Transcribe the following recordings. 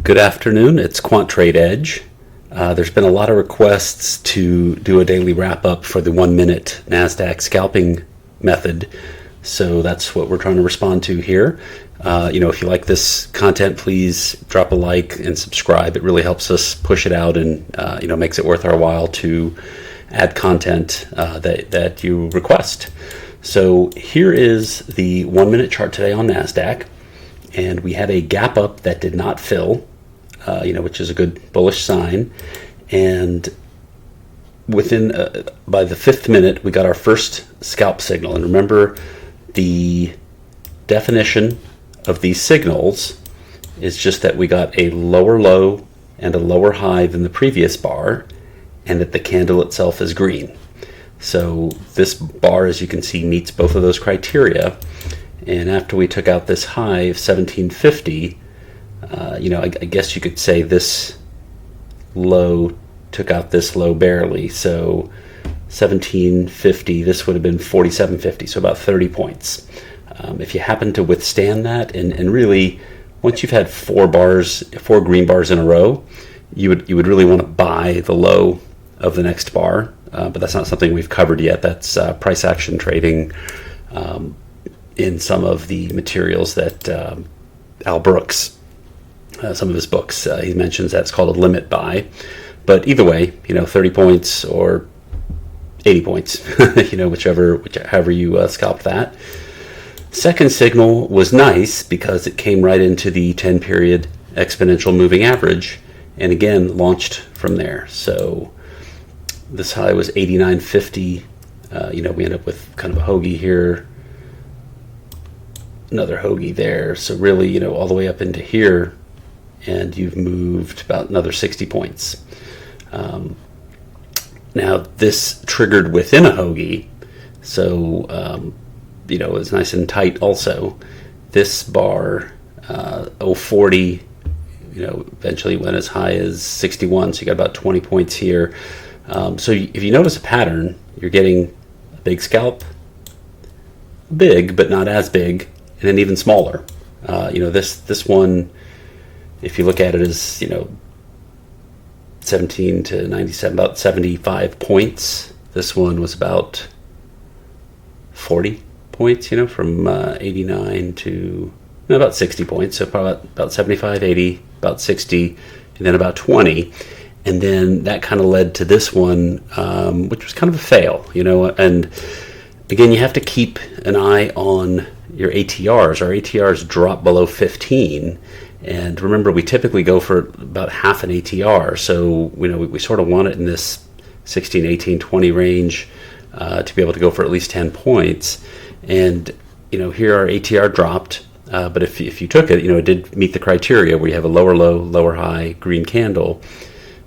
Good afternoon. It's Quant Trade Edge. There's been a lot of requests to do a daily wrap up for the 1 minute Nasdaq scalping method. So that's what we're trying to respond to here. If you like this content, please drop a like and subscribe. It really helps us push it out and, makes it worth our while to add content that you request. So here is the 1 minute chart today on Nasdaq. And we had a gap up that did not fill, which is a good bullish sign. And within by the 5th minute, we got our first scalp signal. And remember, the definition of these signals is just that we got a lower low and a lower high than the previous bar, and that the candle itself is green. So this bar, as you can see, meets both of those criteria. And after we took out this high of 1750, I guess you could say this low took out this low barely. So 1750, this would have been 4750, so about 30 points. If you happen to withstand that, and really, once you've had four green bars in a row, you would really want to buy the low of the next bar. But that's not something we've covered yet. That's price action trading. In some of the materials that Al Brooks, some of his books, he mentions that's called a limit buy. But either way, 30 points or 80 points, however you scalp that. Second signal was nice because it came right into the 10-period exponential moving average, and again launched from there. So this high was 89.50. We end up with kind of a hoagie here. Another hoagie there, so really, all the way up into here, and you've moved about another 60 points. Now this triggered within a hoagie, so it was nice and tight. Also, this bar 040, eventually went as high as 61, so you got about 20 points here. So if you notice a pattern, you're getting a big scalp, big but not as big, and then even smaller. This one, if you look at it, is 17 to 97, about 75 points. This one was about 40 points, from 89 to about 60 points. So probably about 75, 80, about 60, and then about 20. And then that kind of led to this one, which was kind of a fail, and again, you have to keep an eye on your ATRs. Our ATRs drop below 15, and remember, we typically go for about half an ATR, so we sort of want it in this 16, 18, 20 range to be able to go for at least 10 points. And here our ATR dropped, but if you took it, it did meet the criteria where you have a lower low, lower high, green candle.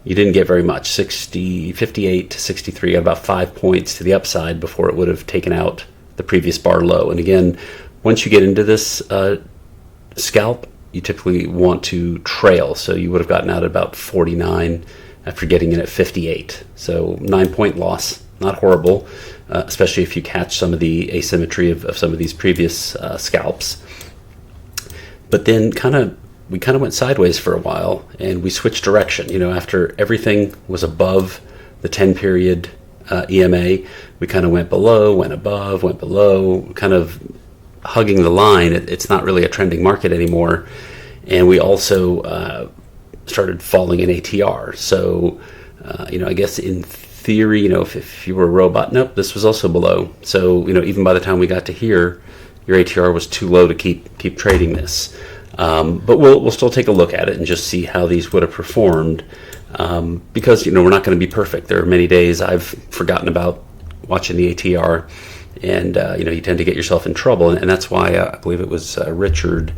You didn't get very much. 58 to 63, got about 5 points to the upside before it would have taken out the previous bar low. And again, once you get into this scalp, you typically want to trail. So you would have gotten out at about 49 after getting in at 58. So 9-point loss, not horrible, especially if you catch some of the asymmetry of some of these previous scalps. But then we kind of went sideways for a while, and we switched direction. After everything was above the 10-period EMA, we kind of went below, went above, went below, kind of hugging the line. It's not really a trending market anymore. And we also started falling in ATR. So, I guess in theory, if you were a robot, nope, this was also below. So, even by the time we got to here, your ATR was too low to keep trading this. But we'll still take a look at it and just see how these would have performed, because we're not going to be perfect. There are many days I've forgotten about watching the ATR, and you tend to get yourself in trouble, and that's why I believe it was Richard,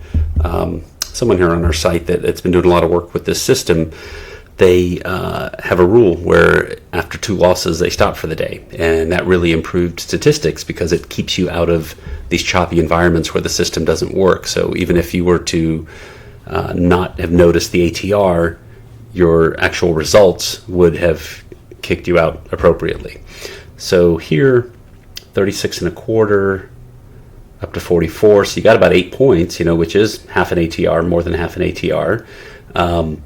someone here on our site that's been doing a lot of work with this system. They have a rule where after 2 losses they stop for the day, and that really improved statistics because it keeps you out of these choppy environments where the system doesn't work. So even if you were to not have noticed the ATR, your actual results would have kicked you out appropriately. So here, 36 and a quarter up to 44, so you got about 8 points, which is half an ATR, more than half an ATR. And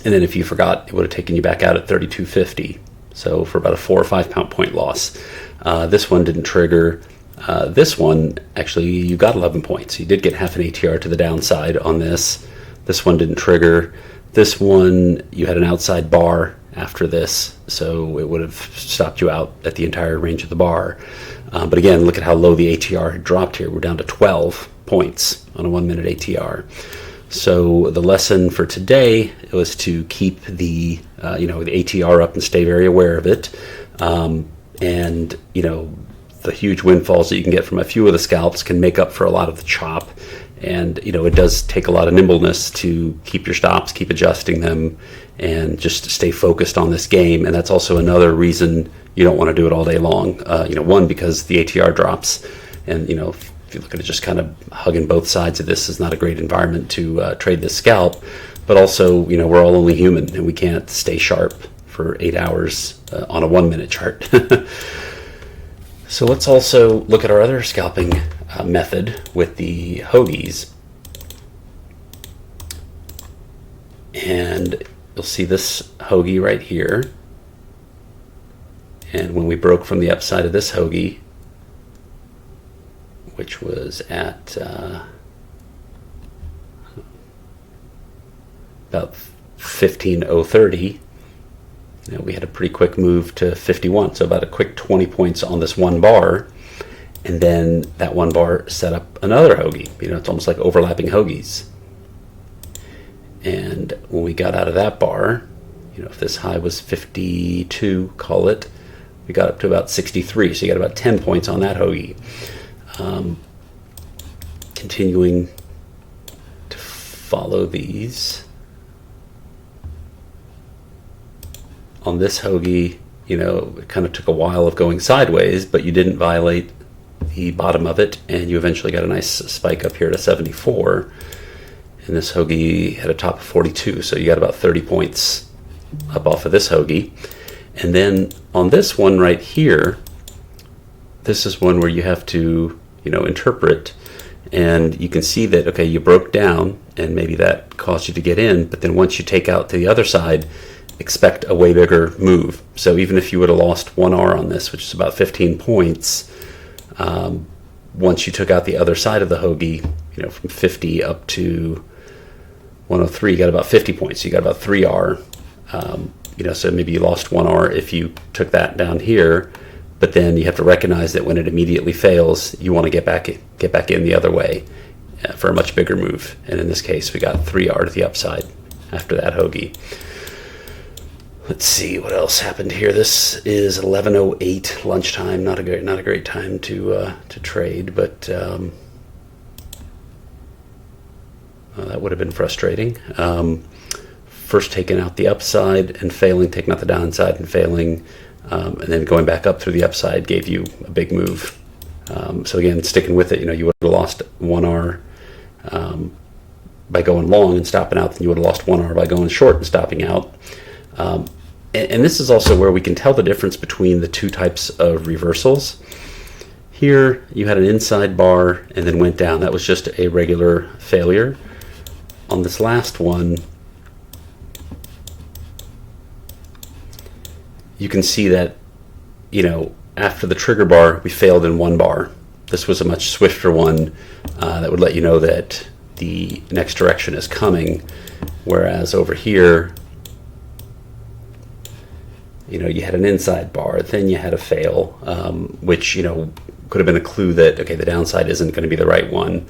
then if you forgot, it would have taken you back out at 32.50. So for about a 4 or 5 point loss. This one didn't trigger. This one, actually, you got 11 points. You did get half an ATR to the downside on this. This one didn't trigger. This one, you had an outside bar after this, so it would have stopped you out at the entire range of the bar. But again, look at how low the ATR had dropped here. We're down to 12 points on a 1 minute ATR. So the lesson for today was to keep the the ATR up and stay very aware of it. And the huge windfalls that you can get from a few of the scalps can make up for a lot of the chop. And it does take a lot of nimbleness to keep your stops, keep adjusting them, and just stay focused on this game. And that's also another reason you don't want to do it all day long. One, because the ATR drops, and if you look at it, just kind of hugging both sides of this is not a great environment to trade this scalp. But also, we're all only human, and we can't stay sharp for 8 hours on a 1 minute chart. So let's also look at our other scalping method with the hoagies. And you'll see this hoagie right here. And when we broke from the upside of this hoagie, which was at about 15.030, we had a pretty quick move to 51, so about a quick 20 points on this one bar, and then that one bar set up another hoagie. It's almost like overlapping hoagies. And when we got out of that bar, if this high was 52, call it, we got up to about 63, so you got about 10 points on that hoagie. Continuing to follow these. On this hoagie, it kind of took a while of going sideways, but you didn't violate the bottom of it, and you eventually got a nice spike up here to 74. And this hoagie had a top of 42, so you got about 30 points up off of this hoagie. And then on this one right here, this is one where you have to, interpret, and you can see that, okay, you broke down, and maybe that caused you to get in, but then once you take out to the other side, expect a way bigger move. So even if you would have lost 1R on this, which is about 15 points, once you took out the other side of the hoagie, from 50 up to 103, you got about 50 points. So you got about 3R. So maybe you lost 1R if you took that down here, but then you have to recognize that when it immediately fails, you want to get back in the other way for a much bigger move. And in this case, we got 3R to the upside after that hoagie. Let's see what else happened here. This is 11:08 lunchtime. Not a great time to trade, but that would have been frustrating. First taking out the upside and failing, taking out the downside and failing, and then going back up through the upside gave you a big move. So again, sticking with it, you would have lost 1R by going long and stopping out. Then you would have lost 1R by going short and stopping out. And this is also where we can tell the difference between the two types of reversals. Here, you had an inside bar and then went down. That was just a regular failure. On this last one, you can see that, after the trigger bar, we failed in one bar. This was a much swifter one that would let you know that the next direction is coming. Whereas over here, you had an inside bar, then you had a fail, which, could have been a clue that, okay, the downside isn't going to be the right one.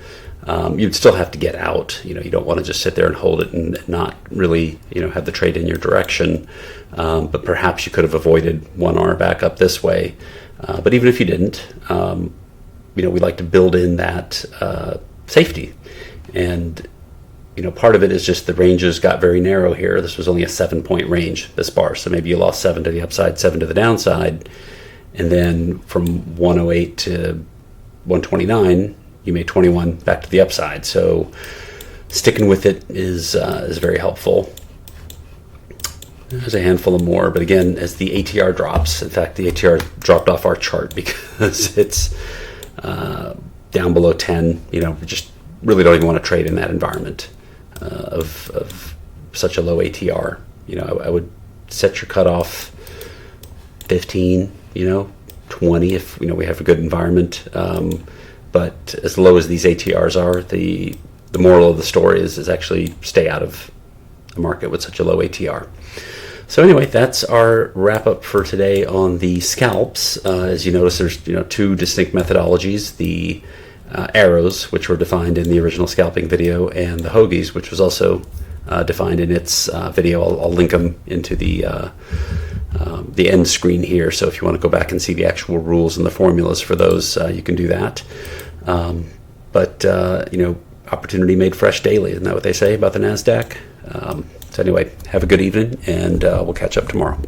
You'd still have to get out. You don't want to just sit there and hold it and not really, have the trade in your direction. But perhaps you could have avoided 1R back up this way. But even if you didn't, we like to build in that safety. And part of it is just the ranges got very narrow here. This was only a 7-point range, this bar. So maybe you lost 7 to the upside, 7 to the downside. And then from 108 to 129, you made 21 back to the upside. So sticking with it is very helpful. There's a handful of more, but again, as the ATR drops, in fact, the ATR dropped off our chart because it's down below 10. We just really don't even want to trade in that environment. of such a low ATR. I would set your cutoff 15, 20 if we have a good environment. But as low as these ATRs are, the moral of the story is actually stay out of a market with such a low ATR. So anyway, that's our wrap up for today on the scalps. As you notice, there's two distinct methodologies: the arrows, which were defined in the original scalping video, and the hoagies, which was also defined in its video. I'll link them into the end screen here. So if you want to go back and see the actual rules and the formulas for those, you can do that. But opportunity made fresh daily. Isn't that what they say about the Nasdaq? So anyway, have a good evening, and we'll catch up tomorrow.